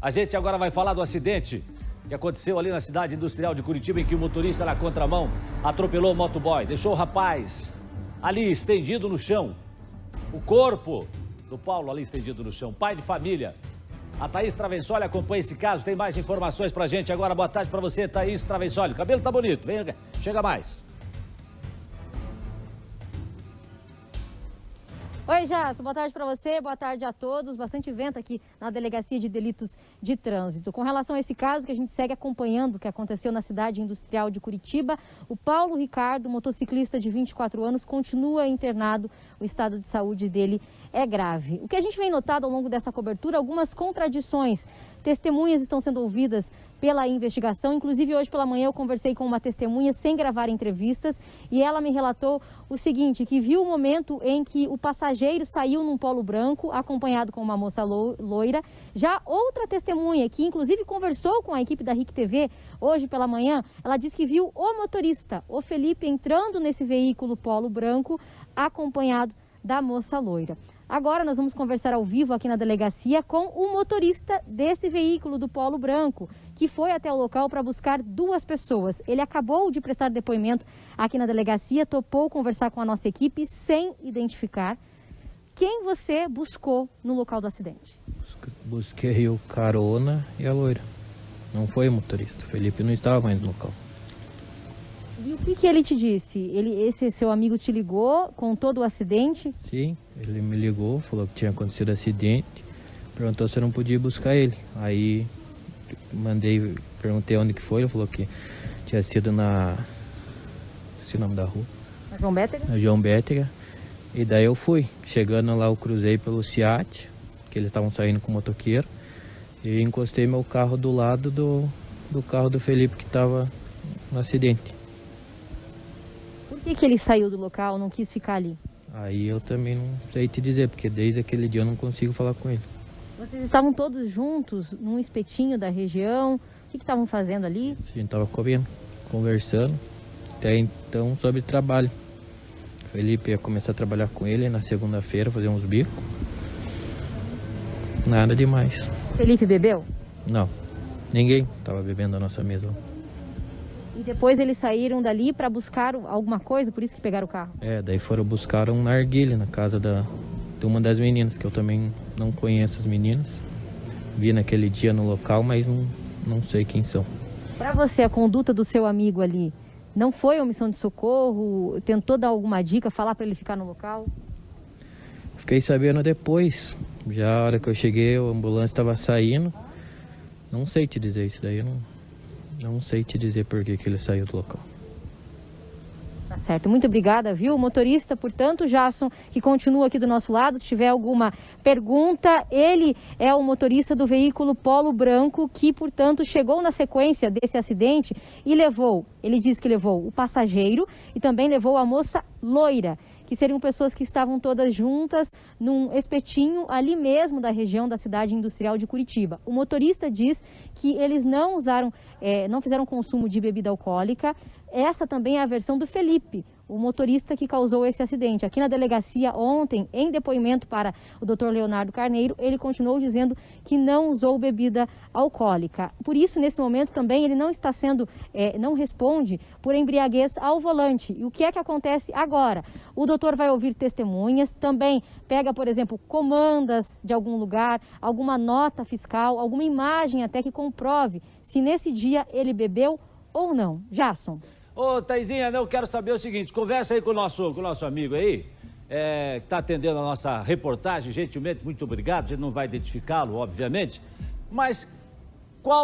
A gente agora vai falar do acidente que aconteceu ali na cidade industrial de Curitiba, em que o motorista na contramão atropelou o motoboy, deixou o rapaz ali estendido no chão. O corpo do Paulo ali estendido no chão, pai de família. A Thaís Travensoli acompanha esse caso, tem mais informações pra gente agora. Boa tarde pra você, Thaís Travensoli. O cabelo tá bonito, vem, chega mais. Oi, Jasso, boa tarde para você, boa tarde a todos. Bastante vento aqui na Delegacia de Delitos de Trânsito. Com relação a esse caso que a gente segue acompanhando, que aconteceu na cidade industrial de Curitiba, o Paulo Ricardo, motociclista de 24 anos, continua internado. O estado de saúde dele é grave. O que a gente vem notado ao longo dessa cobertura, algumas contradições. Testemunhas estão sendo ouvidas pela investigação. Inclusive, hoje pela manhã eu conversei com uma testemunha sem gravar entrevistas e ela me relatou o seguinte, que viu o momento em que o passageiro saiu num polo branco, acompanhado com uma moça loira. Já outra testemunha, que inclusive conversou com a equipe da RIC TV hoje pela manhã, ela disse que viu o motorista, o Felipe, entrando nesse veículo polo branco, acompanhado da moça loira. Agora nós vamos conversar ao vivo aqui na delegacia com o motorista desse veículo do Polo Branco, que foi até o local para buscar duas pessoas. Ele acabou de prestar depoimento aqui na delegacia, topou conversar com a nossa equipe sem identificar. Quem você buscou no local do acidente? Busquei o carona e a loira. Não foi o motorista. O Felipe não estava mais no local. E o que ele te disse? Esse seu amigo te ligou, contou do acidente? Sim, ele me ligou, falou que tinha acontecido acidente, perguntou se eu não podia buscar ele. Aí perguntei onde que foi, ele falou que tinha sido na... Esqueci o nome da rua. Na João Bétega? Na João Bétega. E daí eu fui. Chegando lá eu cruzei pelo SEAT, que eles estavam saindo com o motoqueiro, e encostei meu carro do lado do carro do Felipe que estava no acidente. Por que ele saiu do local, não quis ficar ali? Aí eu também não sei te dizer, porque desde aquele dia eu não consigo falar com ele. Vocês estavam todos juntos num espetinho da região? O que estavam fazendo ali? A gente estava comendo, conversando, até então sobre trabalho. O Felipe ia começar a trabalhar com ele na segunda-feira, fazer uns bicos. Nada demais. Felipe bebeu? Não, ninguém estava bebendo na nossa mesa. E depois eles saíram dali para buscar alguma coisa, por isso que pegaram o carro? Daí foram buscar um narguilé na casa de uma das meninas, que eu também não conheço as meninas. Vi naquele dia no local, mas não sei quem são. Para você, a conduta do seu amigo ali, não foi omissão de socorro? Tentou dar alguma dica, falar para ele ficar no local? Fiquei sabendo depois. Já a hora que eu cheguei, a ambulância estava saindo. Não sei te dizer isso daí, não sei te dizer por que ele saiu do local. Tá certo, muito obrigada, viu? O motorista, portanto, Jasson, que continua aqui do nosso lado, se tiver alguma pergunta, ele é o motorista do veículo Polo Branco, que, portanto, chegou na sequência desse acidente e levou, ele diz que levou o passageiro e também levou a moça loira, que seriam pessoas que estavam todas juntas num espetinho ali mesmo da região da cidade industrial de Curitiba. O motorista diz que eles não fizeram consumo de bebida alcoólica. Essa também é a versão do Felipe, o motorista que causou esse acidente. Aqui na delegacia ontem, em depoimento para o Dr. Leonardo Carneiro, ele continuou dizendo que não usou bebida alcoólica. Por isso, nesse momento também, ele não responde por embriaguez ao volante. E o que é que acontece agora? O doutor vai ouvir testemunhas, também pega, por exemplo, comandas de algum lugar, alguma nota fiscal, alguma imagem até que comprove se nesse dia ele bebeu ou não. Jasson. Ô, Thaizinha, eu quero saber o seguinte, conversa aí com o nosso amigo aí, que está atendendo a nossa reportagem, gentilmente, muito obrigado, a gente não vai identificá-lo, obviamente, mas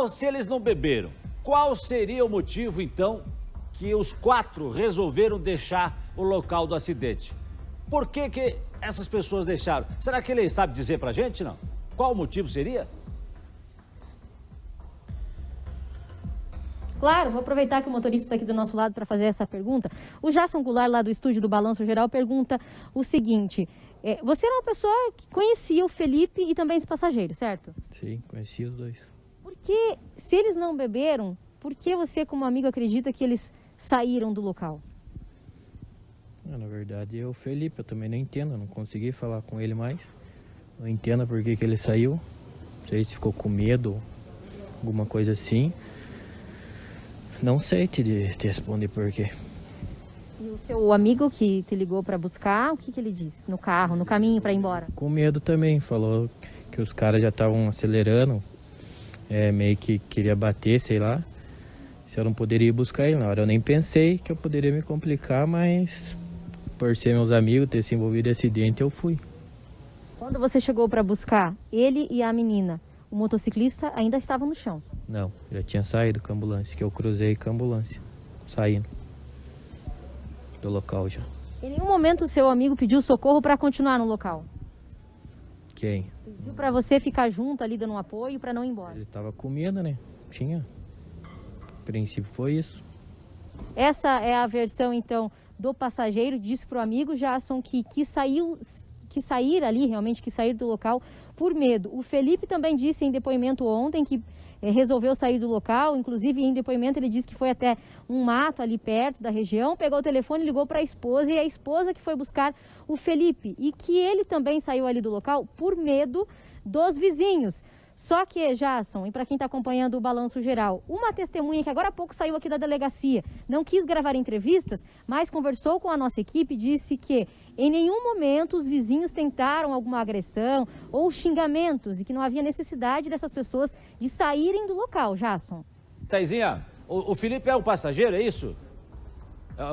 se eles não beberam, qual seria o motivo, então, que os quatro resolveram deixar o local do acidente? Por que essas pessoas deixaram? Será que ele sabe dizer pra gente, não? Qual o motivo seria? Claro, vou aproveitar que o motorista está aqui do nosso lado para fazer essa pergunta. O Jasson Goulart, lá do estúdio do Balanço Geral, pergunta o seguinte. Você era uma pessoa que conhecia o Felipe e também esse passageiro, certo? Sim, conhecia os dois. Por que, se eles não beberam, por que você, como amigo, acredita que eles saíram do local? Na verdade, é o Felipe, eu também não entendo, eu não consegui falar com ele mais. Não entendo por que ele saiu. Não sei se ficou com medo, alguma coisa assim. Não sei te responder por quê. E o seu amigo que te ligou para buscar, o que ele disse no carro, no caminho para ir embora? Com medo também, falou que os caras já estavam acelerando, meio que queria bater, sei lá. Se eu não poderia ir buscar ele na hora. Eu nem pensei que eu poderia me complicar, mas por ser meus amigos, ter se envolvido em acidente, eu fui. Quando você chegou para buscar ele e a menina, o motociclista ainda estava no chão? Não, já tinha saído com a ambulância, que eu cruzei com a ambulância, saindo do local já. Em nenhum momento o seu amigo pediu socorro para continuar no local? Quem? Pediu para você ficar junto ali dando um apoio para não ir embora? Ele estava com medo, né? Tinha. A princípio foi isso. Essa é a versão então do passageiro, disse para o amigo Jasson que sair ali, realmente que sair do local por medo. O Felipe também disse em depoimento ontem que resolveu sair do local, inclusive em depoimento ele disse que foi até um mato ali perto da região, pegou o telefone, ligou para a esposa e a esposa que foi buscar o Felipe e que ele também saiu ali do local por medo dos vizinhos. Só que, Jasson, e para quem está acompanhando o Balanço Geral, uma testemunha que agora há pouco saiu aqui da delegacia, não quis gravar entrevistas, mas conversou com a nossa equipe e disse que em nenhum momento os vizinhos tentaram alguma agressão ou xingamentos e que não havia necessidade dessas pessoas de saírem do local, Jasson. Taizinha, o Felipe é o passageiro, é isso?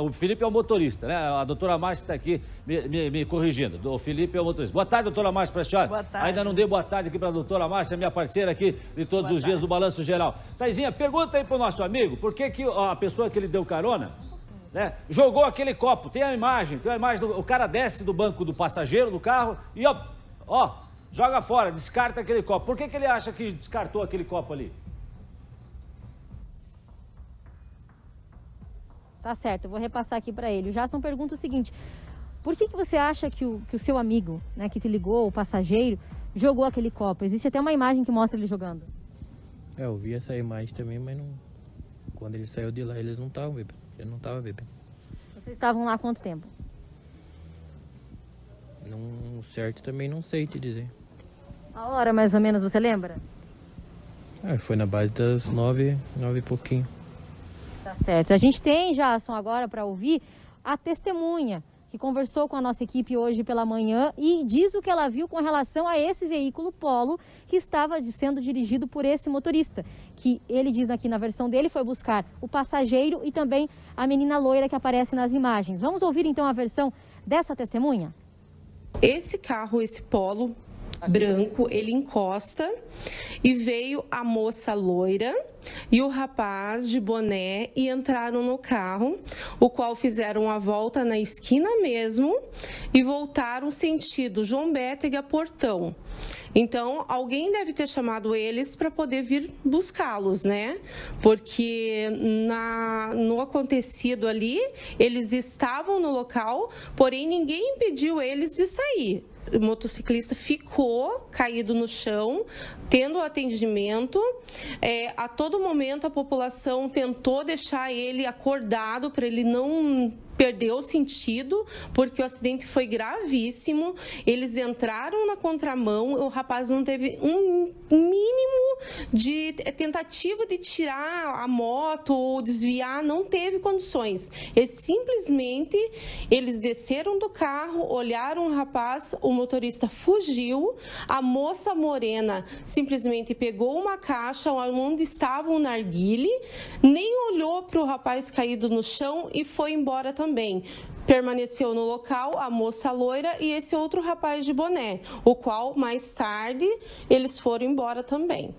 O Felipe é o motorista, né? A doutora Márcia está aqui me corrigindo. O Felipe é o motorista. Boa tarde, doutora Márcia, para a senhora. Boa tarde. Ainda não dei boa tarde aqui para a doutora Márcia, minha parceira aqui de todos os dias do Balanço Geral. Taizinha, pergunta aí para o nosso amigo, por que a pessoa que ele deu carona, né, jogou aquele copo? Tem a imagem o cara desce do banco do passageiro do carro e ó, joga fora, descarta aquele copo. Por que ele acha que descartou aquele copo ali? Tá certo, eu vou repassar aqui para ele. O Jasson pergunta o seguinte: por que você acha que o seu amigo, né, que te ligou, o passageiro, jogou aquele copo? Existe até uma imagem que mostra ele jogando. Eu vi essa imagem também, mas não... Quando ele saiu de lá, eles não estavam bebendo. Ele não estava bebendo. Vocês estavam lá há quanto tempo? Não, certo também não sei te dizer. A hora mais ou menos, você lembra? Foi na base das 9 e pouquinho. Tá certo. A gente tem, Jasson, agora para ouvir a testemunha que conversou com a nossa equipe hoje pela manhã e diz o que ela viu com relação a esse veículo Polo que estava sendo dirigido por esse motorista, que ele diz aqui na versão dele foi buscar o passageiro e também a menina loira que aparece nas imagens. Vamos ouvir então a versão dessa testemunha? Esse carro, esse Polo branco, ele encosta e veio a moça loira e o rapaz de boné e entraram no carro, o qual fizeram a volta na esquina mesmo e voltaram sentido João Bétega Portão. Então, alguém deve ter chamado eles para poder vir buscá-los, né? Porque no acontecido ali, eles estavam no local, porém ninguém impediu eles de sair. O motociclista ficou caído no chão, tendo atendimento. A todo momento a população tentou deixar ele acordado para ele não perder o sentido, porque o acidente foi gravíssimo. Eles entraram na contramão, o rapaz não teve um mínimo de tentativa de tirar a moto ou desviar, não teve condições. Eles desceram do carro, olharam o rapaz, o motorista fugiu, a moça morena simplesmente pegou uma caixa onde estava um narguile, nem olhou para o rapaz caído no chão e foi embora também. Permaneceu no local a moça loira e esse outro rapaz de boné, o qual mais tarde eles foram embora também.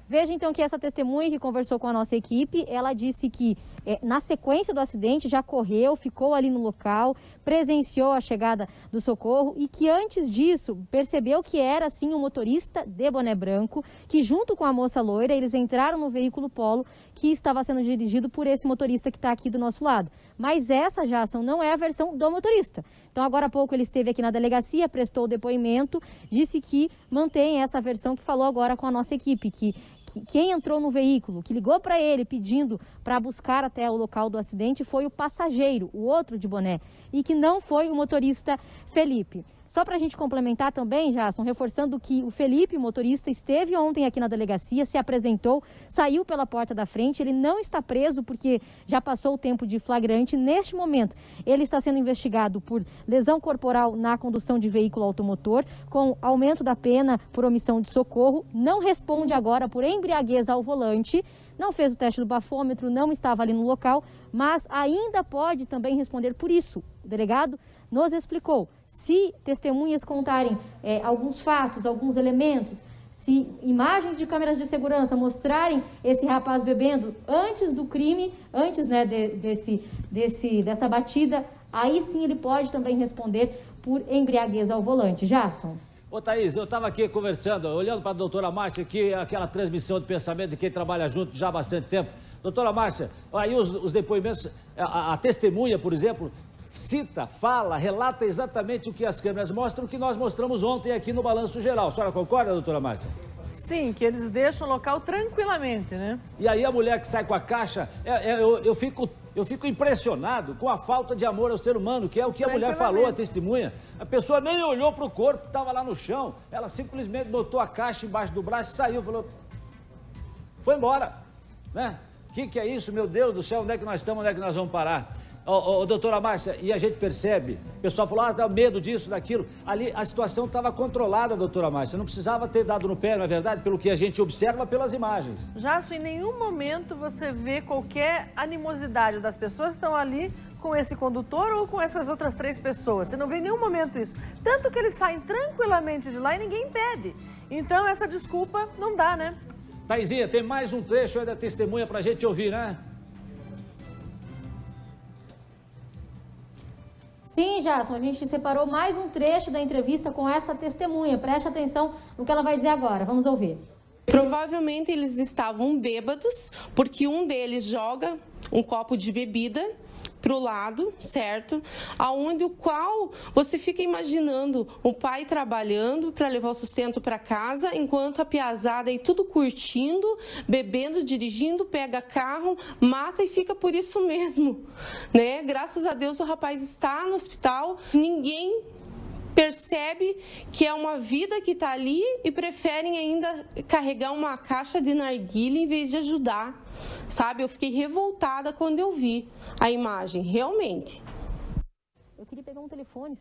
Veja então que essa testemunha que conversou com a nossa equipe, ela disse que na sequência do acidente já correu, ficou ali no local, presenciou a chegada do socorro e que antes disso percebeu que era sim um motorista de boné branco, que junto com a moça loira eles entraram no veículo Polo que estava sendo dirigido por esse motorista que está aqui do nosso lado. Mas essa, Jasson, não é a versão do motorista. Então agora há pouco ele esteve aqui na delegacia, prestou o depoimento, disse que mantém essa versão que falou agora com a nossa equipe, que quem entrou no veículo, que ligou para ele pedindo para buscar até o local do acidente foi o passageiro, o outro de boné, e que não foi o motorista Felipe. Só para a gente complementar também, Jasson, reforçando que o Felipe, motorista, esteve ontem aqui na delegacia, se apresentou, saiu pela porta da frente, ele não está preso porque já passou o tempo de flagrante. Neste momento, ele está sendo investigado por lesão corporal na condução de veículo automotor, com aumento da pena por omissão de socorro, não responde agora por embriaguez ao volante, não fez o teste do bafômetro, não estava ali no local, mas ainda pode também responder por isso. O delegado nos explicou, se testemunhas contarem alguns fatos, alguns elementos, se imagens de câmeras de segurança mostrarem esse rapaz bebendo antes do crime, antes, né, dessa batida, aí sim ele pode também responder por embriaguez ao volante. Jasson. Ô, Thaís, eu estava aqui conversando, olhando para a doutora Márcia aqui, aquela transmissão de pensamento de quem trabalha junto já há bastante tempo. Doutora Márcia, aí os depoimentos, a testemunha, por exemplo, cita, fala, relata exatamente o que as câmeras mostram, o que nós mostramos ontem aqui no Balanço Geral. A senhora concorda, doutora Márcia? Sim, que eles deixam o local tranquilamente, né? E aí a mulher que sai com a caixa, eu fico impressionado com a falta de amor ao ser humano, que é o que a mulher falou, a testemunha. A pessoa nem olhou para o corpo que estava lá no chão, ela simplesmente botou a caixa embaixo do braço e saiu, falou, foi embora, né? O que é isso, meu Deus do céu, onde é que nós estamos, onde é que nós vamos parar? Doutora Márcia, e a gente percebe, o pessoal falou, dá medo disso, daquilo. Ali a situação estava controlada, doutora Márcia, não precisava ter dado no pé, não é verdade? Pelo que a gente observa pelas imagens. Jasson, em nenhum momento você vê qualquer animosidade das pessoas que estão ali com esse condutor ou com essas outras 3 pessoas. Você não vê em nenhum momento isso. Tanto que eles saem tranquilamente de lá e ninguém impede. Então essa desculpa não dá, né? Thaisinha, tem mais um trecho aí da testemunha pra gente ouvir, né? Sim, Jasson, a gente separou mais um trecho da entrevista com essa testemunha. Preste atenção no que ela vai dizer agora. Vamos ouvir. Provavelmente eles estavam bêbados, porque um deles joga um copo de bebida para o lado, certo? Aonde o qual você fica imaginando o pai trabalhando para levar o sustento para casa, enquanto a piazada aí tudo curtindo, bebendo, dirigindo, pega carro, mata e fica por isso mesmo, né? Graças a Deus o rapaz está no hospital, ninguém percebe que é uma vida que está ali e preferem ainda carregar uma caixa de narguilé em vez de ajudar, sabe? Eu fiquei revoltada quando eu vi a imagem, realmente. Eu queria pegar um telefone.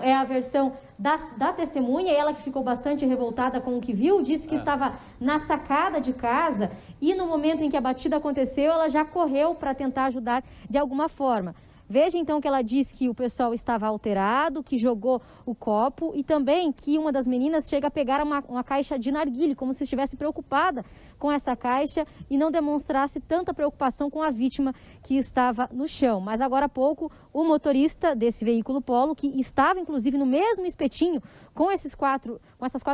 É a versão da testemunha, ela que ficou bastante revoltada com o que viu, disse que estava na sacada de casa e no momento em que a batida aconteceu, ela já correu para tentar ajudar de alguma forma. Veja então que ela diz que o pessoal estava alterado, que jogou o copo e também que uma das meninas chega a pegar uma caixa de narguilé, como se estivesse preocupada com essa caixa e não demonstrasse tanta preocupação com a vítima que estava no chão. Mas agora há pouco, o motorista desse veículo Polo, que estava inclusive no mesmo espetinho com essas 4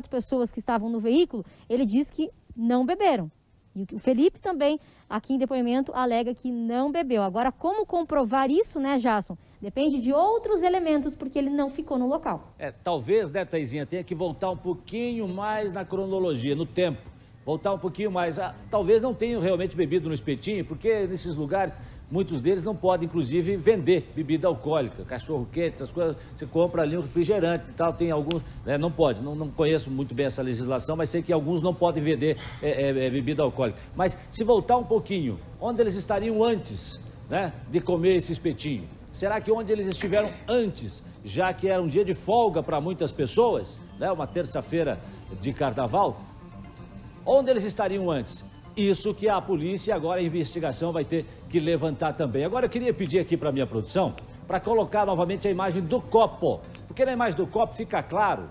pessoas que estavam no veículo, ele diz que não beberam. E o Felipe também, aqui em depoimento, alega que não bebeu. Agora, como comprovar isso, né, Jasson? Depende de outros elementos, porque ele não ficou no local. Talvez, né, Thaisinha, tenha que voltar um pouquinho mais na cronologia, no tempo. Voltar um pouquinho mais. Talvez não tenham realmente bebido no espetinho, porque nesses lugares, muitos deles não podem, inclusive, vender bebida alcoólica, cachorro-quente, essas coisas. Você compra ali um refrigerante e tal, tem alguns... Né, não pode, não conheço muito bem essa legislação, mas sei que alguns não podem vender bebida alcoólica. Mas se voltar um pouquinho, onde eles estariam antes, né, de comer esse espetinho? Será que onde eles estiveram antes, já que era um dia de folga para muitas pessoas, né, uma terça-feira de carnaval, onde eles estariam antes? Isso que a polícia, agora a investigação vai ter que levantar também. Agora eu queria pedir aqui para a minha produção, para colocar novamente a imagem do copo, porque na imagem do copo fica claro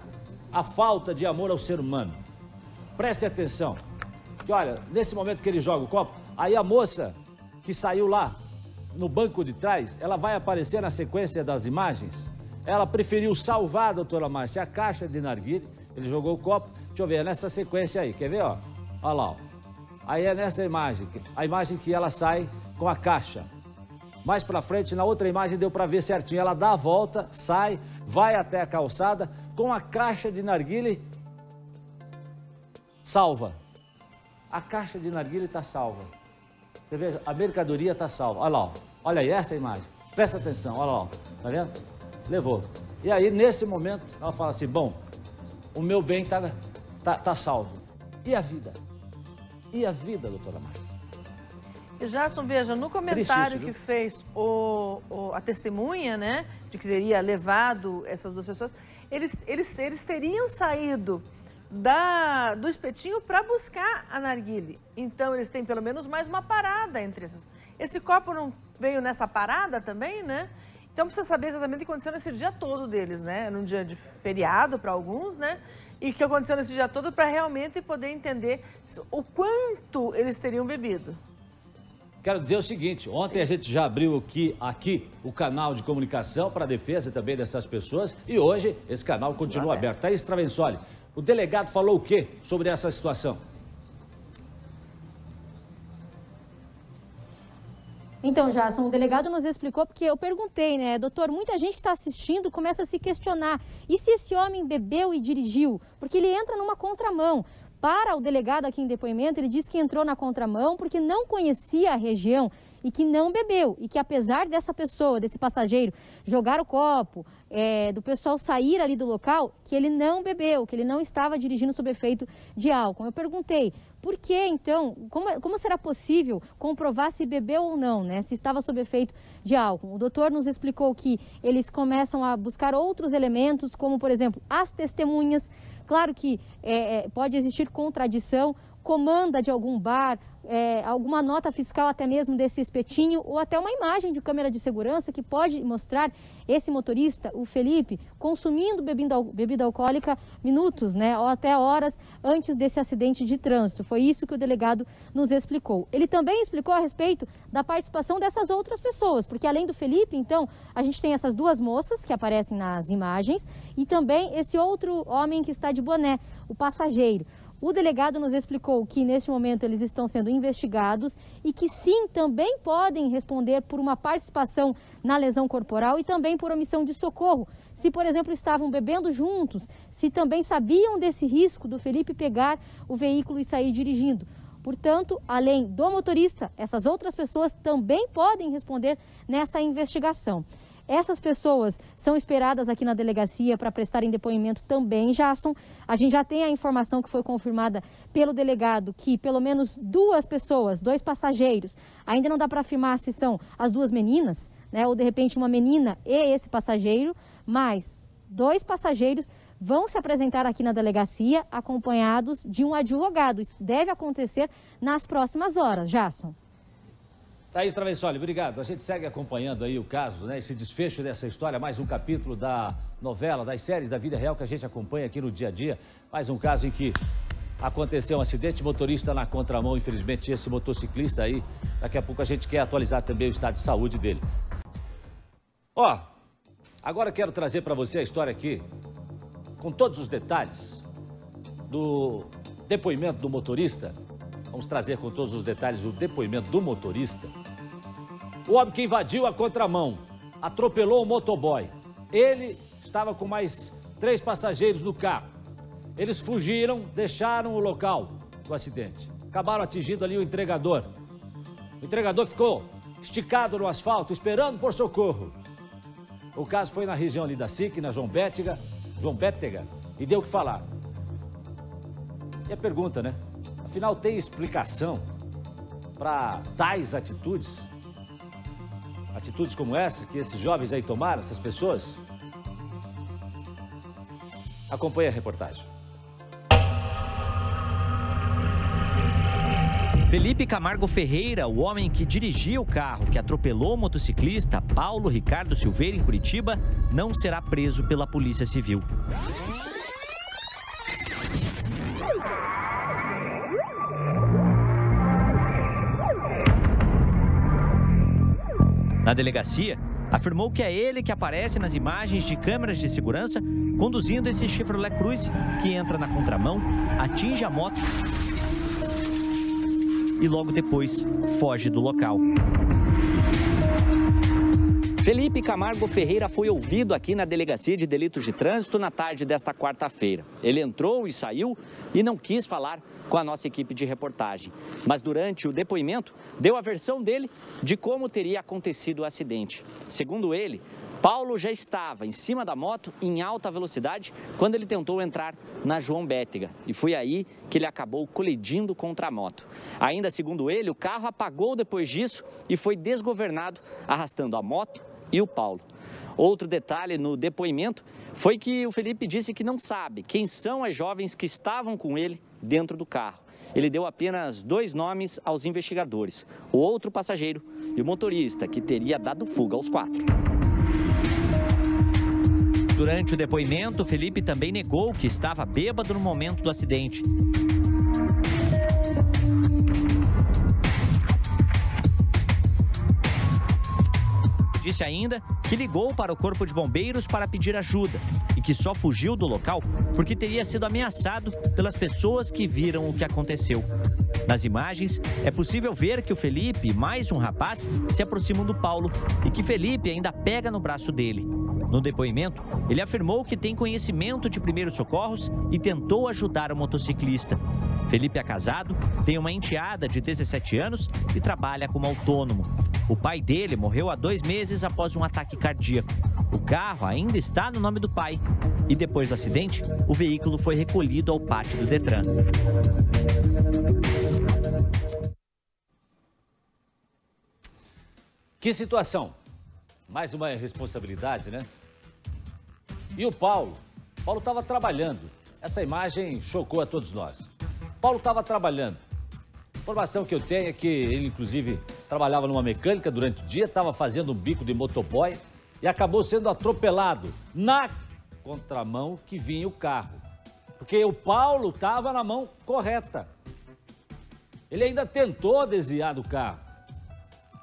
a falta de amor ao ser humano. Preste atenção, que olha, nesse momento que ele joga o copo, aí a moça que saiu lá no banco de trás, ela vai aparecer na sequência das imagens. Ela preferiu salvar, doutora Márcia, a caixa de narguilé, ele jogou o copo. Deixa eu ver, é nessa sequência aí, quer ver, ó? Olha lá, ó. Aí é nessa imagem, a imagem que ela sai com a caixa. Mais pra frente, na outra imagem, deu pra ver certinho. Ela dá a volta, sai, vai até a calçada, com a caixa de narguilé salva. A caixa de narguilé tá salva. Você veja, a mercadoria tá salva. Olha lá, ó. Olha aí, essa imagem. Presta atenção, olha lá, ó, tá vendo? Levou. E aí, nesse momento, ela fala assim, bom, o meu bem tá salvo. E a vida? E a vida, doutora Márcia? E Jason, veja, no comentário que fez a testemunha, né, de que teria levado essas duas pessoas, eles teriam saído do espetinho para buscar a narguile. Então, eles têm pelo menos mais uma parada entre esses. Esse copo não veio nessa parada também, né? Então, precisa saber exatamente o que aconteceu nesse dia todo deles, né? Num dia de feriado para alguns, né? E o que aconteceu nesse dia todo para realmente poder entender o quanto eles teriam bebido. Quero dizer o seguinte, ontem a gente já abriu aqui o canal de comunicação para a defesa também dessas pessoas e hoje esse canal continua aberto. Thaís Travensoli, o delegado falou o quê sobre essa situação? Então, Jason, o delegado nos explicou, porque eu perguntei, né, doutor, muita gente que está assistindo começa a se questionar, e se esse homem bebeu e dirigiu? Porque ele entra numa contramão. Para o delegado aqui em depoimento, ele disse que entrou na contramão porque não conhecia a região e que não bebeu. E que apesar dessa pessoa, desse passageiro, jogar o copo, do pessoal sair ali do local, que ele não bebeu, que ele não estava dirigindo sob efeito de álcool. Eu perguntei, por que então, como será possível comprovar se bebeu ou não, né? Se estava sob efeito de álcool? O doutor nos explicou que eles começam a buscar outros elementos, como por exemplo, as testemunhas. Claro que pode existir contradição, comanda de algum bar, alguma nota fiscal até mesmo desse espetinho ou até uma imagem de câmera de segurança que pode mostrar esse motorista, o Felipe, consumindo bebida alcoólica minutos, né, ou até horas antes desse acidente de trânsito. Foi isso que o delegado nos explicou. Ele também explicou a respeito da participação dessas outras pessoas, porque além do Felipe, então, a gente tem essas duas moças que aparecem nas imagens e também esse outro homem que está de boné, o passageiro. O delegado nos explicou que, neste momento, eles estão sendo investigados e que, sim, também podem responder por uma participação na lesão corporal e também por omissão de socorro. Se, por exemplo, estavam bebendo juntos, se também sabiam desse risco do Felipe pegar o veículo e sair dirigindo. Portanto, além do motorista, essas outras pessoas também podem responder nessa investigação. Essas pessoas são esperadas aqui na delegacia para prestarem depoimento também, Jason. A gente já tem a informação que foi confirmada pelo delegado que pelo menos duas pessoas, dois passageiros, ainda não dá para afirmar se são as duas meninas, né, ou de repente uma menina e esse passageiro, mas dois passageiros vão se apresentar aqui na delegacia acompanhados de um advogado. Isso deve acontecer nas próximas horas, Jason. Thaís Travensoli, obrigado. A gente segue acompanhando aí o caso, né? Esse desfecho dessa história, mais um capítulo da novela, das séries da vida real que a gente acompanha aqui no dia a dia. Mais um caso em que aconteceu um acidente, motorista na contramão, infelizmente, esse motociclista aí. Daqui a pouco a gente quer atualizar também o estado de saúde dele. Ó, agora quero trazer para você a história aqui, com todos os detalhes do depoimento do motorista. Vamos trazer com todos os detalhes o depoimento do motorista. O homem que invadiu a contramão, atropelou o motoboy. Ele estava com mais 3 passageiros no carro. Eles fugiram, deixaram o local do acidente. Acabaram atingindo ali o entregador. O entregador ficou esticado no asfalto, esperando por socorro. O caso foi na região ali da SIC, na João Bétega, e deu o que falar. E a pergunta, né? Afinal, tem explicação para tais atitudes? Atitudes como essa que esses jovens aí tomaram, essas pessoas? Acompanhe a reportagem. Felipe Camargo Ferreira, o homem que dirigia o carro que atropelou o motociclista Paulo Ricardo Silveira em Curitiba, não será preso pela Polícia Civil. Na delegacia, afirmou que é ele que aparece nas imagens de câmeras de segurança conduzindo esse Chevrolet Cruze que entra na contramão, atinge a moto e logo depois foge do local. Felipe Camargo Ferreira foi ouvido aqui na Delegacia de Delitos de Trânsito na tarde desta quarta-feira. Ele entrou e saiu e não quis falar com a nossa equipe de reportagem. Mas durante o depoimento, deu a versão dele de como teria acontecido o acidente. Segundo ele, Paulo já estava em cima da moto em alta velocidade quando ele tentou entrar na João Bétega. E foi aí que ele acabou colidindo contra a moto. Ainda segundo ele, o carro apagou depois disso e foi desgovernado, arrastando a moto e o Paulo. Outro detalhe no depoimento foi que o Felipe disse que não sabe quem são as jovens que estavam com ele dentro do carro. Ele deu apenas 2 nomes aos investigadores, o outro passageiro e o motorista, que teria dado fuga aos 4. Durante o depoimento, Felipe também negou que estava bêbado no momento do acidente. Disse ainda que ligou para o Corpo de Bombeiros para pedir ajuda e que só fugiu do local porque teria sido ameaçado pelas pessoas que viram o que aconteceu. Nas imagens, é possível ver que o Felipe e mais um rapaz se aproximam do Paulo e que Felipe ainda pega no braço dele. No depoimento, ele afirmou que tem conhecimento de primeiros socorros e tentou ajudar o motociclista. Felipe é casado, tem uma enteada de 17 anos e trabalha como autônomo. O pai dele morreu há 2 meses após um ataque cardíaco. O carro ainda está no nome do pai. E depois do acidente, o veículo foi recolhido ao pátio do Detran. Que situação. Mais uma irresponsabilidade, né? E o Paulo? Paulo estava trabalhando. Essa imagem chocou a todos nós. Paulo estava trabalhando. A informação que eu tenho é que ele, inclusive, trabalhava numa mecânica durante o dia, estava fazendo um bico de motoboy e acabou sendo atropelado na contramão que vinha o carro. Porque o Paulo estava na mão correta. Ele ainda tentou desviar do carro.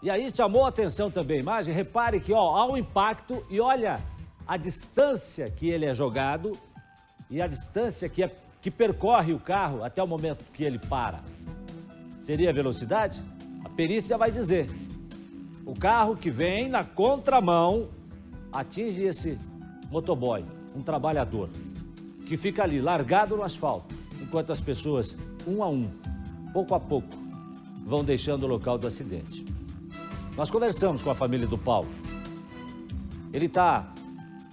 E aí chamou a atenção também a imagem, repare que há um impacto e olha a distância que ele é jogado e a distância que percorre o carro até o momento que ele para. Seria a velocidade? A perícia vai dizer. O carro que vem na contramão atinge esse motoboy, um trabalhador, que fica ali largado no asfalto, enquanto as pessoas, um a um, pouco a pouco, vão deixando o local do acidente. Nós conversamos com a família do Paulo. Ele está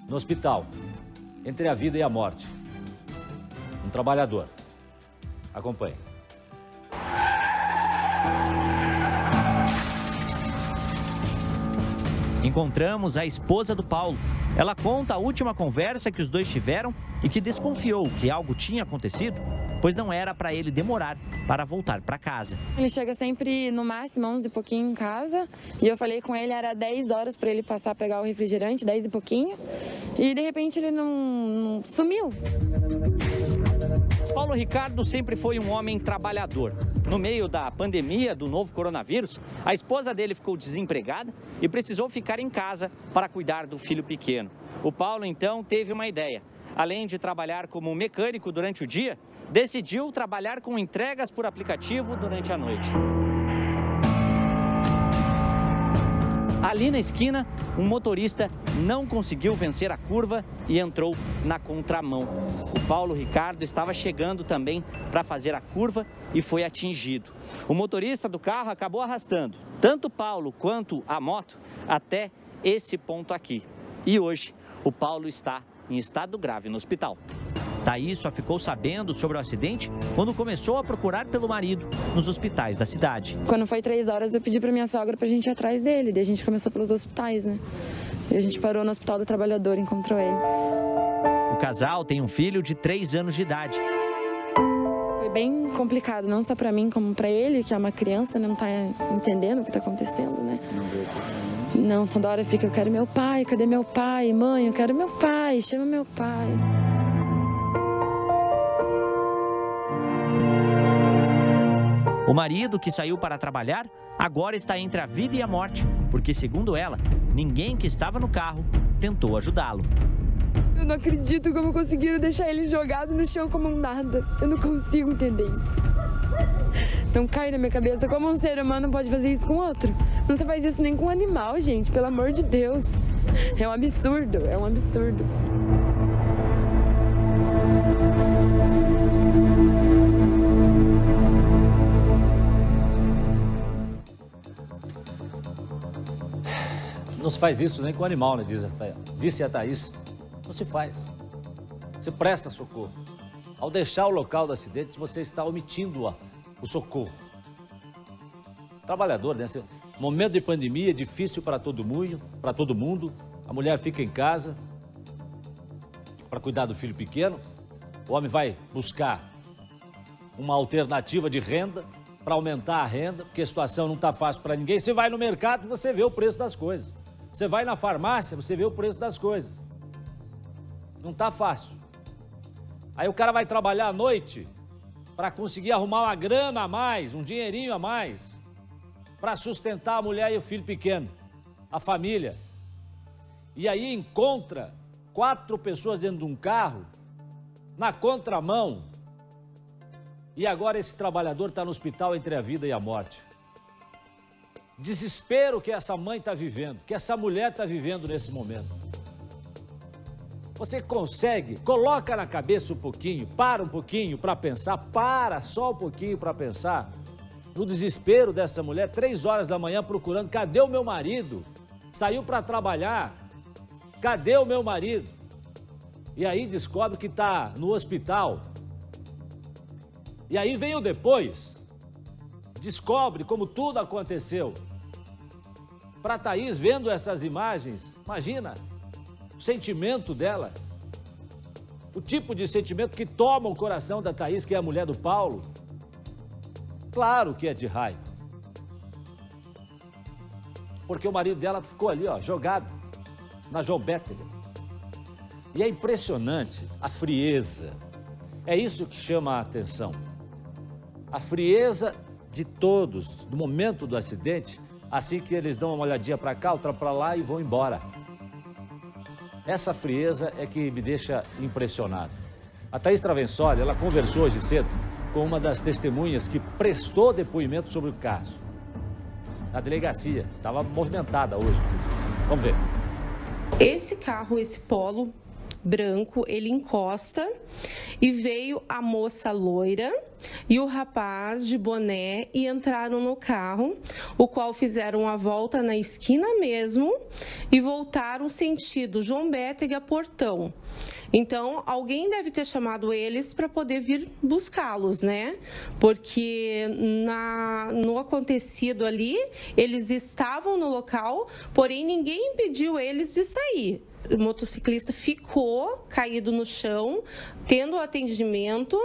no hospital, entre a vida e a morte. Um trabalhador. Acompanhe. Encontramos a esposa do Paulo. Ela conta a última conversa que os dois tiveram e que desconfiou que algo tinha acontecido, pois não era para ele demorar para voltar para casa. Ele chega sempre no máximo 11 e pouquinho em casa e eu falei com ele, era 10 horas para ele passar a pegar o refrigerante, 10 e pouquinho, e de repente ele não sumiu. Paulo Ricardo sempre foi um homem trabalhador. No meio da pandemia do novo coronavírus, a esposa dele ficou desempregada e precisou ficar em casa para cuidar do filho pequeno. O Paulo, então, teve uma ideia. Além de trabalhar como mecânico durante o dia, decidiu trabalhar com entregas por aplicativo durante a noite. Ali na esquina, um motorista não conseguiu vencer a curva e entrou na contramão. O Paulo Ricardo estava chegando também para fazer a curva e foi atingido. O motorista do carro acabou arrastando tanto o Paulo quanto a moto até esse ponto aqui. E hoje, o Paulo está em estado grave no hospital. Thaís só ficou sabendo sobre o acidente quando começou a procurar pelo marido nos hospitais da cidade. Quando foi 3 horas, eu pedi para minha sogra pra gente ir atrás dele. Daí a gente começou pelos hospitais, né? E a gente parou no Hospital do Trabalhador e encontrou ele. O casal tem um filho de 3 anos de idade. Foi bem complicado, não só pra mim, como pra ele, que é uma criança, não tá entendendo o que tá acontecendo, né? Não, toda hora fica, eu quero meu pai, cadê meu pai? Mãe, eu quero meu pai, chama meu pai. O marido, que saiu para trabalhar, agora está entre a vida e a morte, porque, segundo ela, ninguém que estava no carro tentou ajudá-lo. Eu não acredito como conseguiram deixar ele jogado no chão como um nada. Eu não consigo entender isso. Não cai na minha cabeça como um ser humano pode fazer isso com outro. Não se faz isso nem com um animal, gente, pelo amor de Deus. É um absurdo, é um absurdo. Não se faz isso nem com animal, né? Disse a Thaís. Não se faz. Você presta socorro. Ao deixar o local do acidente, você está omitindo o socorro. Trabalhador, né? Momento de pandemia, difícil para todo mundo. A mulher fica em casa para cuidar do filho pequeno. O homem vai buscar uma alternativa de renda para aumentar a renda, porque a situação não está fácil para ninguém. Você vai no mercado, você vê o preço das coisas. Você vai na farmácia, você vê o preço das coisas. Não está fácil. Aí o cara vai trabalhar à noite para conseguir arrumar uma grana a mais, um dinheirinho a mais, para sustentar a mulher e o filho pequeno, a família. E aí encontra 4 pessoas dentro de um carro, na contramão, e agora esse trabalhador está no hospital entre a vida e a morte. Desespero que essa mãe está vivendo, que essa mulher está vivendo nesse momento. Você consegue, coloca na cabeça um pouquinho, para um pouquinho para pensar, para só um pouquinho para pensar no desespero dessa mulher, 3 horas da manhã procurando, cadê o meu marido? Saiu para trabalhar, cadê o meu marido? E aí descobre que está no hospital. E aí vem o depois, descobre como tudo aconteceu. Para Thaís, vendo essas imagens, imagina o sentimento dela, o tipo de sentimento que toma o coração da Thaís, que é a mulher do Paulo. Claro que é de raiva. Porque o marido dela ficou ali, ó, jogado na João Bétega. E é impressionante a frieza. É isso que chama a atenção. A frieza de todos, no momento do acidente, assim que eles dão uma olhadinha para cá, outra para lá e vão embora. Essa frieza é que me deixa impressionado. A Thaís Travensoli, ela conversou hoje cedo com uma das testemunhas que prestou depoimento sobre o caso. Na delegacia, estava movimentada hoje. Vamos ver. Esse carro, esse Polo branco, ele encosta e veio a moça loira e o rapaz de boné e entraram no carro, o qual fizeram a volta na esquina mesmo e voltaram sentido João Bétega Portão. Então, alguém deve ter chamado eles para poder vir buscá-los, né? Porque no acontecido ali, eles estavam no local, porém ninguém impediu eles de sair. O motociclista ficou caído no chão, tendo atendimento.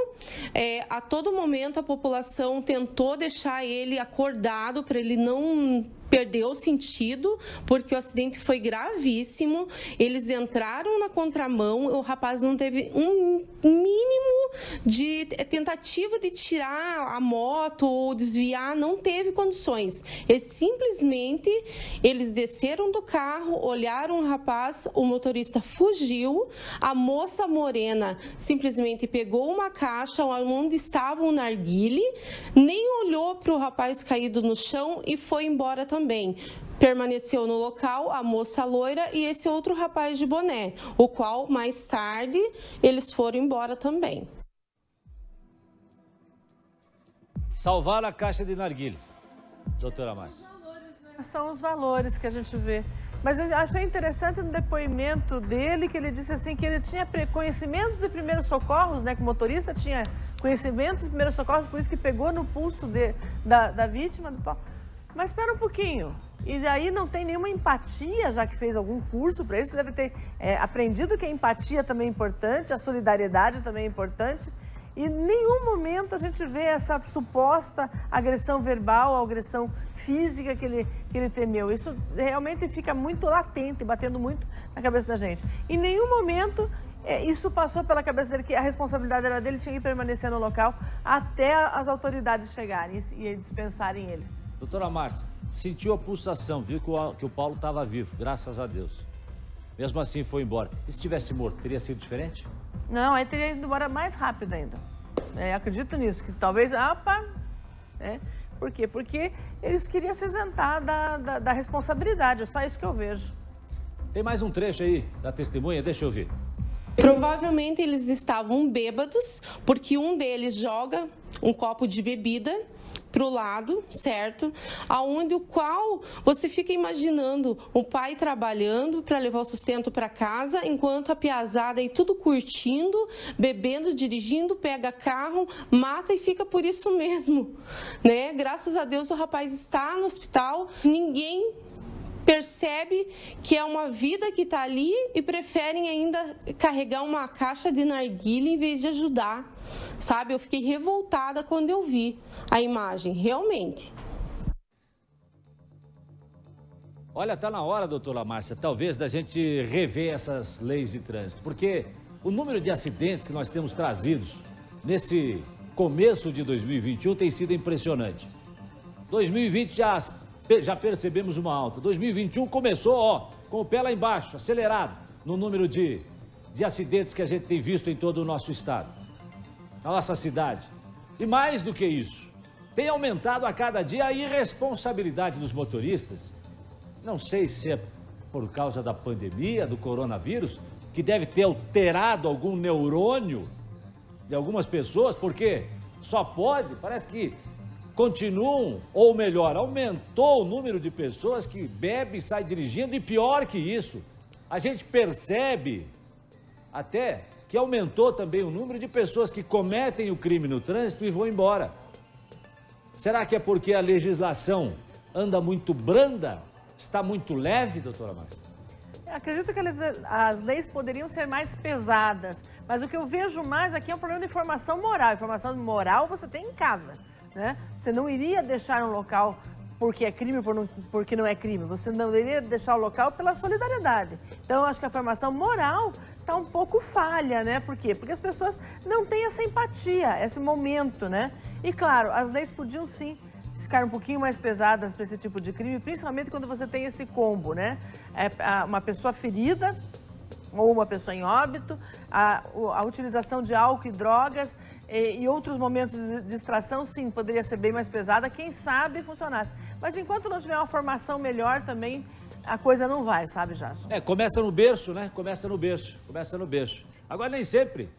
A todo momento a população tentou deixar ele acordado para ele não perder o sentido, porque o acidente foi gravíssimo. Eles entraram na contramão, o rapaz não teve um mínimo de tentativa de tirar a moto ou desviar, não teve condições. Eles desceram do carro, olharam o rapaz, o motorista fugiu, a moça morena simplesmente pegou uma caixa onde estava um narguile, nem olhou para o rapaz caído no chão e foi embora também. Permaneceu no local a moça loira e esse outro rapaz de boné, o qual mais tarde eles foram embora também. Salvar a caixa de narguilé, doutora Márcia. São os valores que a gente vê. Mas eu achei interessante no depoimento dele que ele disse assim que ele tinha conhecimentos de primeiros socorros, né? Que o motorista tinha conhecimentos de primeiros socorros, por isso que pegou no pulso da vítima. Mas espera um pouquinho. E daí não tem nenhuma empatia, já que fez algum curso para isso, deve ter aprendido que a empatia também é importante, a solidariedade também é importante. E em nenhum momento a gente vê essa suposta agressão verbal, agressão física que ele temeu. Isso realmente fica muito latente, batendo muito na cabeça da gente. Em nenhum momento isso passou pela cabeça dele, que a responsabilidade era dele, tinha que permanecer no local até as autoridades chegarem e dispensarem ele. Doutora Márcia, sentiu a pulsação, viu que o Paulo estava vivo, graças a Deus. Mesmo assim foi embora. E se tivesse morto, teria sido diferente? Não, aí teria ido embora mais rápido ainda. Acredito nisso, que talvez, né? Por quê? Porque eles queriam se isentar da responsabilidade, é só isso que eu vejo. Tem mais um trecho aí da testemunha, deixa eu ver. Provavelmente eles estavam bêbados, porque um deles joga um copo de bebida para o lado, certo? Aonde o qual você fica imaginando o pai trabalhando para levar o sustento para casa, enquanto a piazada aí tudo curtindo, bebendo, dirigindo, pega carro, mata e fica por isso mesmo, né? Graças a Deus o rapaz está no hospital, ninguém percebe que é uma vida que está ali e preferem ainda carregar uma caixa de narguilha em vez de ajudar, sabe? Eu fiquei revoltada quando eu vi a imagem, realmente. Olha, tá na hora, doutora Márcia, talvez da gente rever essas leis de trânsito, porque o número de acidentes que nós temos trazidos nesse começo de 2021 tem sido impressionante. 2020 já percebemos uma alta. 2021 começou, com o pé lá embaixo, acelerado no número de acidentes que a gente tem visto em todo o nosso estado, na nossa cidade. E mais do que isso, tem aumentado a cada dia a irresponsabilidade dos motoristas. Não sei se é por causa da pandemia, do coronavírus, que deve ter alterado algum neurônio de algumas pessoas, porque só pode, parece que continuam, ou melhor, aumentou o número de pessoas que bebe e sai dirigindo, e pior que isso, a gente percebe até que aumentou também o número de pessoas que cometem o crime no trânsito e vão embora. Será que é porque a legislação anda muito branda? Está muito leve, doutora Márcia? Eu acredito que as leis poderiam ser mais pesadas, mas o que eu vejo mais aqui é um problema de informação moral. Informação moral você tem em casa, né? Você não iria deixar um local porque é crime, porque não é crime. Você não iria deixar o local pela solidariedade. Então, eu acho que a formação moral está um pouco falha, né? Por quê? Porque as pessoas não têm essa empatia, esse momento, né? E, claro, as leis podiam, sim, ficar um pouquinho mais pesadas para esse tipo de crime, principalmente quando você tem esse combo, né? Uma pessoa ferida ou uma pessoa em óbito, a utilização de álcool e drogas e outros momentos de distração, sim, poderia ser bem mais pesada, quem sabe funcionasse. Mas enquanto não tiver uma formação melhor também, a coisa não vai, sabe, Jason? Começa no berço, né? Começa no berço. Agora, nem sempre.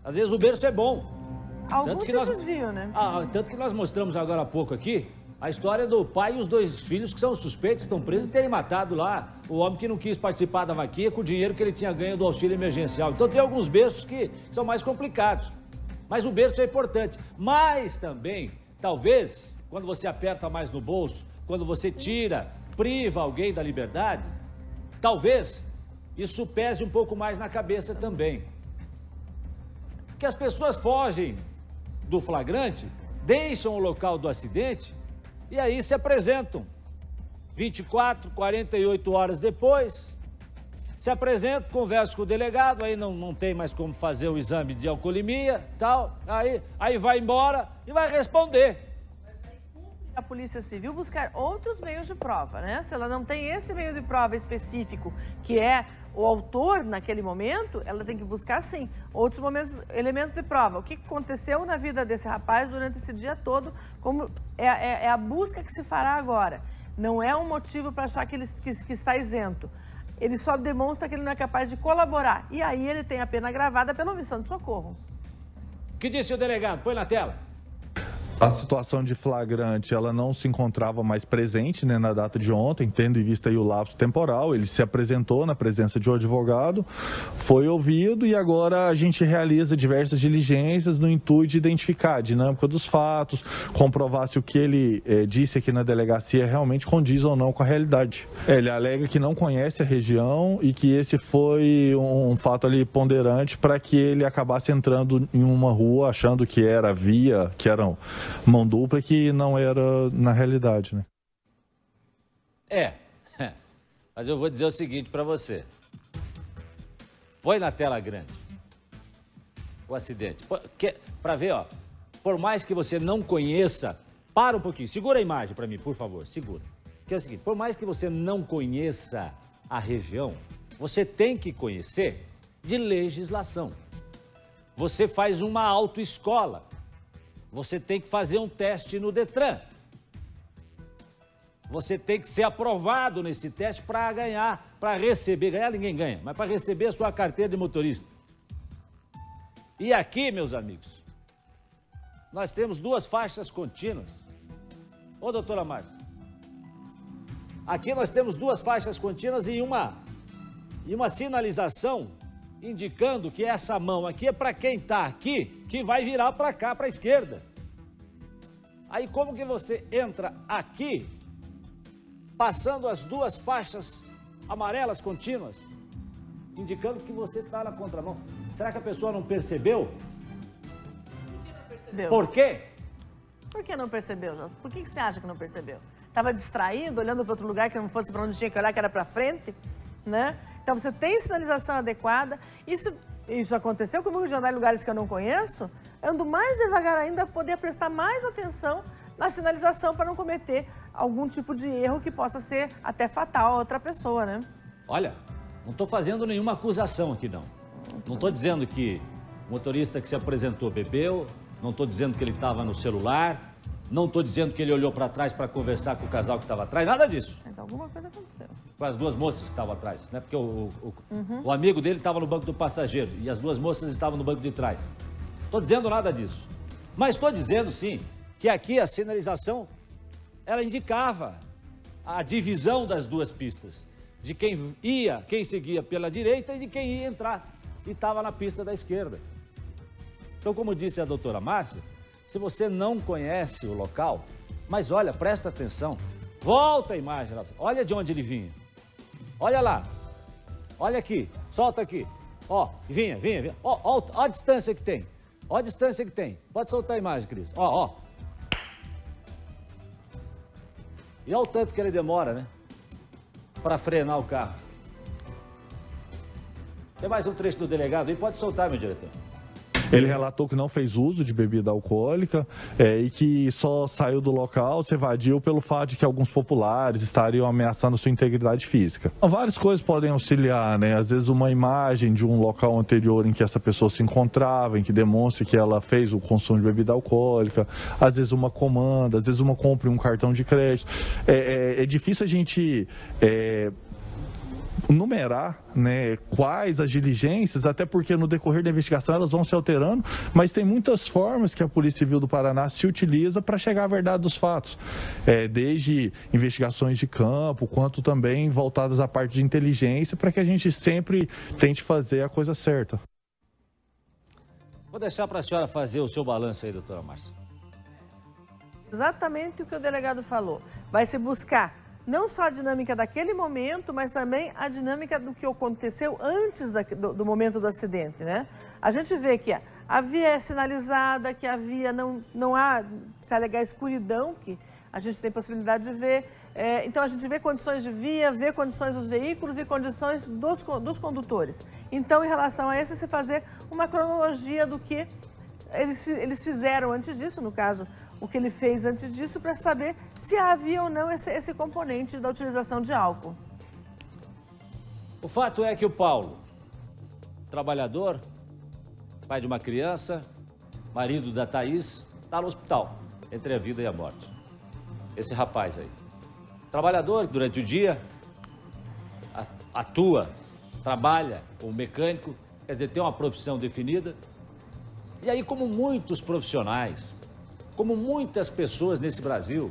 Às vezes o berço é bom. Alguns se desviam, né? Tanto que nós mostramos agora há pouco aqui a história do pai e os 2 filhos que são suspeitos, estão presos de terem matado lá o homem que não quis participar da vaquinha com o dinheiro que ele tinha ganho do auxílio emergencial. Então tem alguns berços que são mais complicados. Mas o berço é importante. Mas também, talvez, quando você aperta mais no bolso, quando você priva alguém da liberdade, talvez isso pese um pouco mais na cabeça também. Porque as pessoas fogem do flagrante, deixam o local do acidente e aí se apresentam. 24, 48 horas depois, se apresentam, conversam com o delegado, aí não tem mais como fazer o exame de alcoolemia, tal, aí vai embora e vai responder. A Polícia Civil buscar outros meios de prova, né? Se ela não tem esse meio de prova específico, que é o autor naquele momento, ela tem que buscar, sim, outros elementos de prova. O que aconteceu na vida desse rapaz durante esse dia todo, como é a busca que se fará agora. Não é um motivo para achar que ele está isento. Ele só demonstra que ele não é capaz de colaborar. E aí ele tem a pena agravada pela omissão de socorro. O que disse o delegado? Põe na tela. A situação de flagrante, ela não se encontrava mais presente, né, na data de ontem, tendo em vista aí o lapso temporal. Ele se apresentou na presença de um advogado, foi ouvido e agora a gente realiza diversas diligências no intuito de identificar a dinâmica dos fatos, comprovar se o que ele disse aqui na delegacia realmente condiz ou não com a realidade. Ele alega que não conhece a região e que esse foi um fato ali ponderante para que ele acabasse entrando em uma rua achando que era via, que eram mão dupla, que não era na realidade, né? Mas eu vou dizer o seguinte para você. Põe na tela grande o acidente. Para ver, por mais que você não conheça, para um pouquinho, segura a imagem para mim, por favor, segura. Que é o seguinte, por mais que você não conheça a região, você tem que conhecer de legislação. Você faz uma autoescola. você tem que fazer um teste no Detran. Você tem que ser aprovado nesse teste para ganhar, para receber, ganhar ninguém ganha, mas para receber a sua carteira de motorista. E aqui, meus amigos, nós temos 2 faixas contínuas. Ô, doutora Márcia, aqui nós temos 2 faixas contínuas e uma sinalização indicando que essa mão aqui é para quem está aqui, que vai virar para cá, para a esquerda. Aí como que você entra aqui, passando as 2 faixas amarelas contínuas, indicando que você está na contramão? Será que a pessoa não percebeu? Por quê? Por que não percebeu, Jota? Por que você acha que não percebeu? Estava distraído, olhando para outro lugar que não fosse para onde tinha que olhar, que era para frente, né? Então você tem sinalização adequada. Isso aconteceu comigo de andar em lugares que eu não conheço. Eu ando mais devagar ainda, poder prestar mais atenção na sinalização para não cometer algum tipo de erro que possa ser até fatal a outra pessoa, né? Olha, não estou fazendo nenhuma acusação aqui, não. Não estou dizendo que o motorista que se apresentou bebeu, não estou dizendo que ele estava no celular, não estou dizendo que ele olhou para trás para conversar com o casal que estava atrás, nada disso. Mas alguma coisa aconteceu. Com as 2 moças que estavam atrás, né? Porque o amigo dele estava no banco do passageiro e as 2 moças estavam no banco de trás. Estou dizendo nada disso. Mas estou dizendo, sim, que aqui a sinalização, ela indicava a divisão das 2 pistas. De quem seguia pela direita e de quem ia entrar e estava na pista da esquerda. Então, como disse a doutora Márcia, se você não conhece o local, mas olha, presta atenção, volta a imagem lá, olha de onde ele vinha, olha lá, olha aqui, solta aqui, ó, vinha, ó a distância que tem, ó a distância que tem, pode soltar a imagem, Cris, ó. E olha o tanto que ele demora, né, para frenar o carro. Tem mais um trecho do delegado aí, pode soltar, meu diretor. Ele relatou que não fez uso de bebida alcoólica e que só saiu do local, se evadiu pelo fato de que alguns populares estariam ameaçando sua integridade física. Várias coisas podem auxiliar, né? Às vezes uma imagem de um local anterior em que essa pessoa se encontrava, em que demonstre que ela fez o consumo de bebida alcoólica, às vezes uma comanda, às vezes uma compra em um cartão de crédito. É difícil a gente numerar, né, quais as diligências, até porque no decorrer da investigação elas vão se alterando, mas tem muitas formas que a Polícia Civil do Paraná se utiliza para chegar à verdade dos fatos, desde investigações de campo, quanto também voltadas à parte de inteligência, para que a gente sempre tente fazer a coisa certa. Vou deixar para a senhora fazer o seu balanço aí, doutora Márcia. Exatamente o que o delegado falou. Vai se buscar não só a dinâmica daquele momento, mas também a dinâmica do que aconteceu antes do momento do acidente, né? A gente vê que a via é sinalizada, que a via não há, se alegar escuridão, que a gente tem possibilidade de ver. Então a gente vê condições de via, vê condições dos veículos e condições dos condutores. Então, em relação a isso, se fazer uma cronologia do que eles fizeram antes disso, no caso, o que ele fez antes disso, para saber se havia ou não esse componente da utilização de álcool. O fato é que o Paulo, trabalhador, pai de uma criança, marido da Thaís, está no hospital, entre a vida e a morte. Esse rapaz aí. Trabalhador, durante o dia, atua, trabalha como mecânico, quer dizer, tem uma profissão definida. E aí, como muitos profissionais, como muitas pessoas nesse Brasil,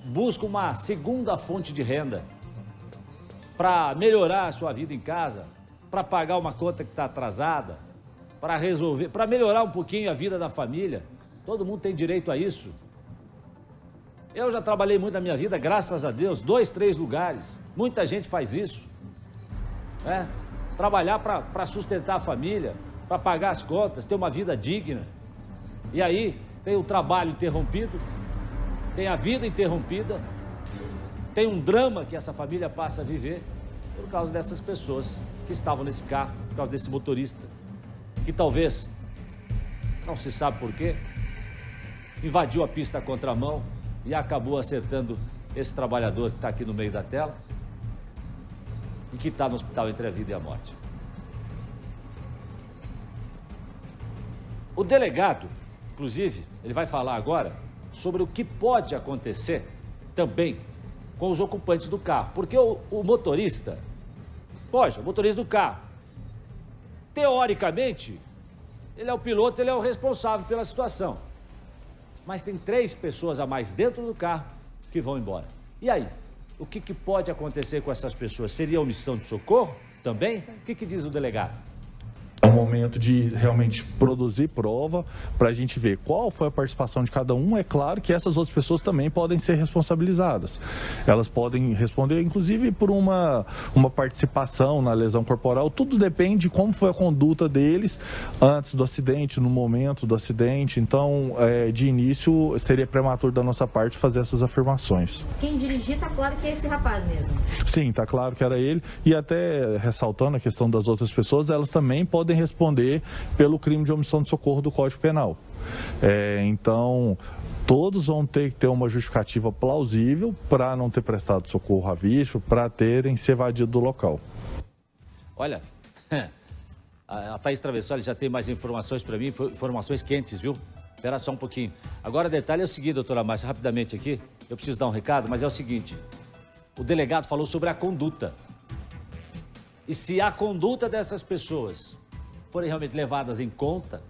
buscam uma segunda fonte de renda para melhorar a sua vida em casa, para pagar uma conta que está atrasada, para resolver, para melhorar um pouquinho a vida da família. Todo mundo tem direito a isso. Eu já trabalhei muito na minha vida, graças a Deus, 2, 3 lugares. Muita gente faz isso, né? Trabalhar para sustentar a família, para pagar as contas, ter uma vida digna. E aí tem o trabalho interrompido, tem a vida interrompida, tem um drama que essa família passa a viver por causa dessas pessoas que estavam nesse carro, por causa desse motorista, que talvez, não se sabe por quê, invadiu a pista à contramão e acabou acertando esse trabalhador que está aqui no meio da tela e que está no hospital entre a vida e a morte. O delegado Inclusive, ele vai falar agora sobre o que pode acontecer também com os ocupantes do carro. Porque o motorista, o motorista do carro, teoricamente, ele é o piloto, ele é o responsável pela situação. Mas tem 3 pessoas a mais dentro do carro que vão embora. E aí? O que pode acontecer com essas pessoas? Seria omissão de socorro também? O que diz o delegado? É um momento de realmente produzir prova para a gente ver qual foi a participação de cada um. É claro que essas outras pessoas também podem ser responsabilizadas. Elas podem responder, inclusive, por uma participação na lesão corporal. Tudo depende de como foi a conduta deles antes do acidente, no momento do acidente. Então, de início, seria prematuro da nossa parte fazer essas afirmações. Quem dirigir, tá claro que é esse rapaz mesmo. Sim, tá claro que era ele. E até ressaltando a questão das outras pessoas, elas também podem responder pelo crime de omissão de socorro do Código Penal. Então, todos vão ter que ter uma justificativa plausível para não ter prestado socorro à vítima, para terem se evadido do local. Olha, a Thaís Travessoli já tem mais informações para mim, informações quentes, viu? Espera só um pouquinho. Agora o detalhe é o seguinte, doutora Márcia, rapidamente aqui, eu preciso dar um recado, mas é o seguinte, o delegado falou sobre a conduta. E se a conduta dessas pessoas forem realmente levadas em conta,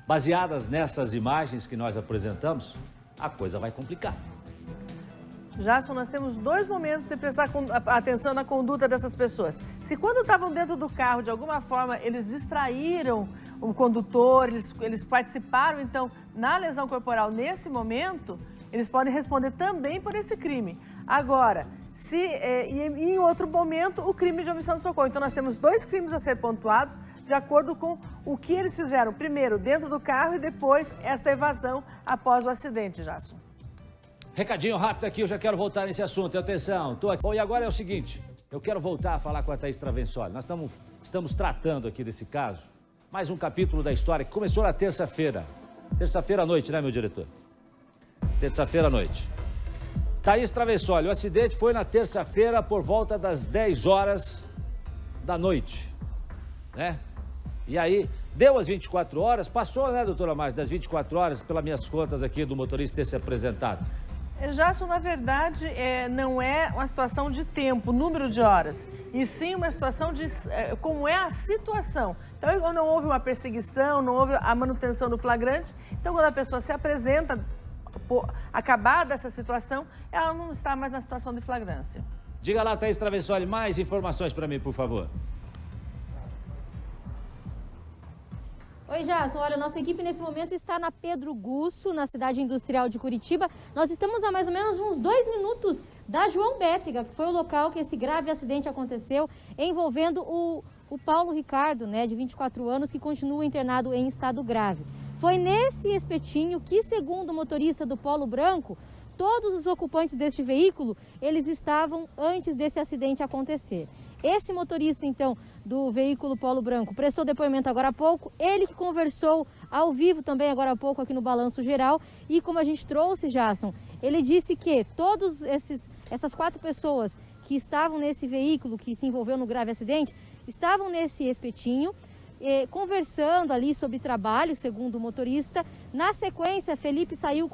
baseadas nessas imagens que nós apresentamos, a coisa vai complicar. Jason, nós temos 2 momentos de prestar atenção na conduta dessas pessoas. Se quando estavam dentro do carro, de alguma forma, eles distraíram o condutor, eles participaram, então, na lesão corporal nesse momento, eles podem responder também por esse crime. Agora, se em outro momento, o crime de omissão de socorro. Então, nós temos 2 crimes a ser pontuados de acordo com o que eles fizeram. Primeiro, dentro do carro e depois, esta evasão após o acidente, Jason. Recadinho rápido aqui, eu já quero voltar nesse assunto. Atenção, tô aqui. Bom, e agora é o seguinte, eu quero voltar a falar com a Thaís Travessoli. Nós estamos tratando aqui desse caso, mais um capítulo da história que começou na terça-feira. Terça-feira à noite, né, meu diretor? Terça-feira à noite. Thaís Travessoli, o acidente foi na terça-feira por volta das 10 horas da noite, né? E aí, deu as 24 horas, passou, né, doutora Márcia, das 24 horas, pelas minhas contas aqui do motorista ter se apresentado. Jason, na verdade, não é uma situação de tempo, número de horas, e sim uma situação de como é a situação. Então, não houve uma perseguição, não houve a manutenção do flagrante. Então, quando a pessoa se apresenta, acabada essa situação, ela não está mais na situação de flagrância. Diga lá, Thaís Travessoli, mais informações para mim, por favor. Oi, Jason. Olha, nossa equipe nesse momento está na Pedro Gusso, na cidade industrial de Curitiba. Nós estamos a mais ou menos uns 2 minutos da João Bétega, que foi o local que esse grave acidente aconteceu, envolvendo o Paulo Ricardo, né, de 24 anos, que continua internado em estado grave. Foi nesse espetinho que, segundo o motorista do Polo Branco, todos os ocupantes deste veículo, eles estavam antes desse acidente acontecer. Esse motorista, então, do veículo Polo Branco, prestou depoimento agora há pouco, ele que conversou ao vivo também agora há pouco aqui no Balanço Geral, e como a gente trouxe, Jason, ele disse que todas essas 4 pessoas que estavam nesse veículo, que se envolveu no grave acidente, estavam nesse espetinho, conversando ali sobre trabalho, segundo o motorista. Na sequência, Felipe saiu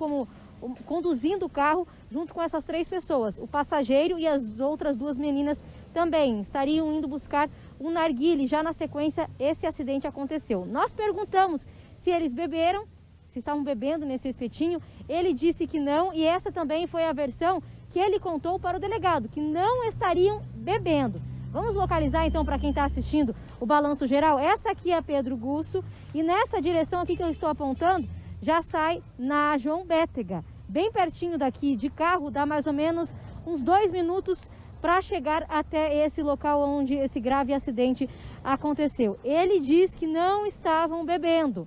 conduzindo o carro junto com essas 3 pessoas. O passageiro e as outras 2 meninas também estariam indo buscar um narguile. Já na sequência, esse acidente aconteceu. Nós perguntamos se eles beberam, se estavam bebendo nesse espetinho. Ele disse que não, e essa também foi a versão que ele contou para o delegado, que não estariam bebendo. Vamos localizar então para quem está assistindo o Balanço Geral. Essa aqui é a Pedro Gusso, e nessa direção aqui que eu estou apontando, já sai na João Bétega. Bem pertinho daqui de carro, dá mais ou menos uns 2 minutos para chegar até esse local onde esse grave acidente aconteceu. Ele diz que não estavam bebendo.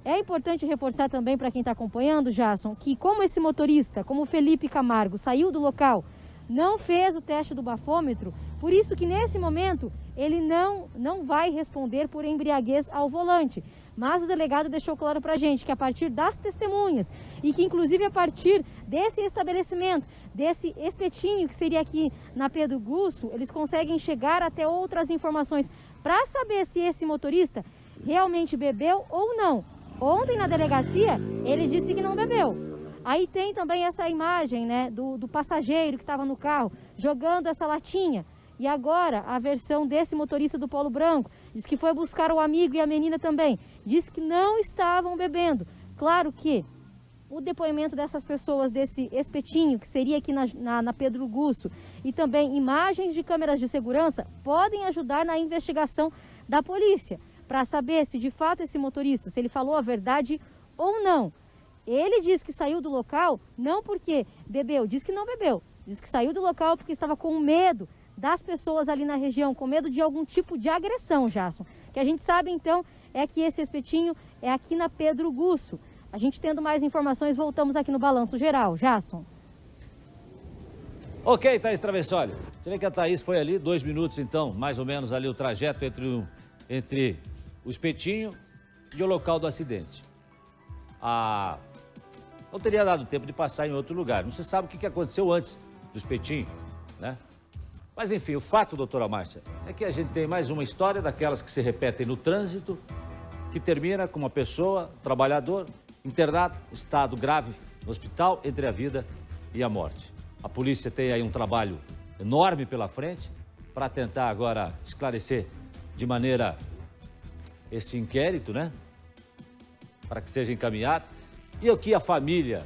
É importante reforçar também para quem está acompanhando, Jason, que como esse motorista, como o Felipe Camargo, saiu do local, não fez o teste do bafômetro, por isso que nesse momento ele não vai responder por embriaguez ao volante. Mas o delegado deixou claro para a gente que a partir das testemunhas e que inclusive a partir desse estabelecimento, desse espetinho que seria aqui na Pedro Gusso, eles conseguem chegar até outras informações para saber se esse motorista realmente bebeu ou não. Ontem na delegacia ele disse que não bebeu. Aí tem também essa imagem, né, do passageiro que estava no carro jogando essa latinha. E agora a versão desse motorista do Polo Branco diz que foi buscar o amigo e a menina também. Diz que não estavam bebendo. Claro que o depoimento dessas pessoas, desse espetinho, que seria aqui na Pedro Gusso, e também imagens de câmeras de segurança, podem ajudar na investigação da polícia, para saber se de fato esse motorista, se ele falou a verdade ou não. Ele diz que saiu do local não porque bebeu, diz que não bebeu, diz que saiu do local porque estava com medo das pessoas ali na região, com medo de algum tipo de agressão, Jasson. O que a gente sabe então é que esse espetinho é aqui na Pedro Gusso. A gente tendo mais informações, voltamos aqui no Balanço Geral. Jasson. Ok, Thaís Travessoli. Você vê que a Thaís foi ali, 2 minutos então, mais ou menos ali o trajeto entre o espetinho e o local do acidente. Não teria dado tempo de passar em outro lugar. Não se sabe o que aconteceu antes do espetinho, né? Mas enfim, o fato, doutora Márcia, é que a gente tem mais uma história daquelas que se repetem no trânsito, que termina com uma pessoa, trabalhador, internado, estado grave no hospital, entre a vida e a morte. A polícia tem aí um trabalho enorme pela frente para tentar agora esclarecer de maneira esse inquérito, né? Para que seja encaminhado. E aqui a família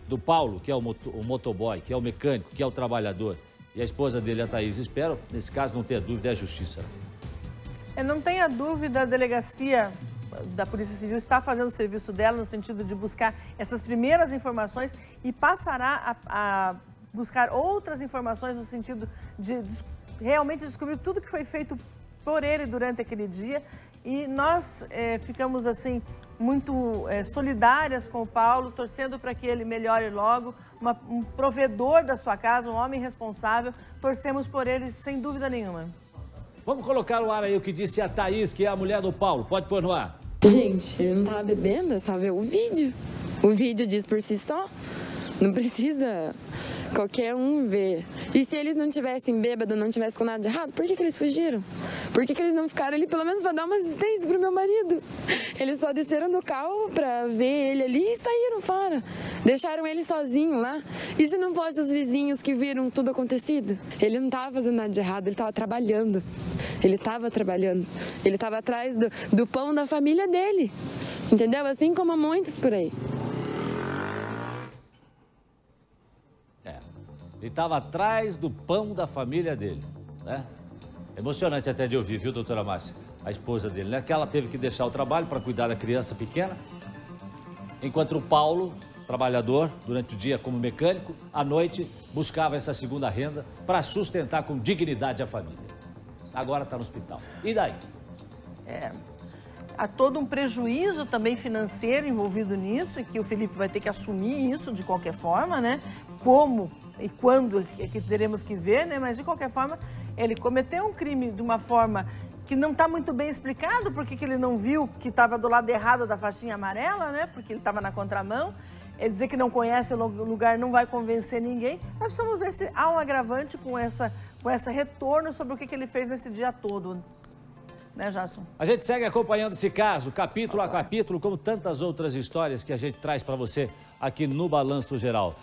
do Paulo, que é o motoboy, que é o mecânico, que é o trabalhador, e a esposa dele, a Thaís, espero, nesse caso, não tenha dúvida, é a justiça. Não tenha dúvida, a delegacia da Polícia Civil está fazendo o serviço dela no sentido de buscar essas primeiras informações e passará a buscar outras informações no sentido de realmente descobrir tudo que foi feito por ele durante aquele dia. E nós ficamos assim muito solidárias com o Paulo, torcendo para que ele melhore logo, um provedor da sua casa, um homem responsável, torcemos por ele sem dúvida nenhuma. Vamos colocar no ar aí o que disse a Thaís, que é a mulher do Paulo. Pode pôr no ar. Gente, ele não tava bebendo, é só ver o vídeo. O vídeo diz por si só. Não precisa qualquer um ver. E se eles não tivessem bêbado, não tivessem com nada de errado, por que eles fugiram? Por que eles não ficaram ali pelo menos para dar uma assistência pro meu marido? Eles só desceram do carro para ver ele ali e saíram fora. Deixaram ele sozinho lá. E se não fosse os vizinhos que viram tudo acontecido? Ele não estava fazendo nada de errado, ele estava trabalhando. Ele estava trabalhando. Ele estava atrás do pão da família dele. Entendeu? Assim como muitos por aí. Ele estava atrás do pão da família dele, né? Emocionante até de ouvir, viu, doutora Márcia? A esposa dele, né? Que ela teve que deixar o trabalho para cuidar da criança pequena, enquanto o Paulo, trabalhador, durante o dia como mecânico, à noite buscava essa segunda renda para sustentar com dignidade a família. Agora está no hospital. E daí? Há todo um prejuízo também financeiro envolvido nisso, e que o Felipe vai ter que assumir isso de qualquer forma, né? Como e quando é que teremos que ver, né? Mas de qualquer forma, ele cometeu um crime de uma forma que não está muito bem explicado, porque ele não viu que estava do lado errado da faixinha amarela, né? Porque ele estava na contramão. Ele dizer que não conhece o lugar não vai convencer ninguém. Mas precisamos ver se há um agravante com esse retorno sobre o que ele fez nesse dia todo. Né, Jasson? A gente segue acompanhando esse caso, capítulo a capítulo, como tantas outras histórias que a gente traz para você aqui no Balanço Geral.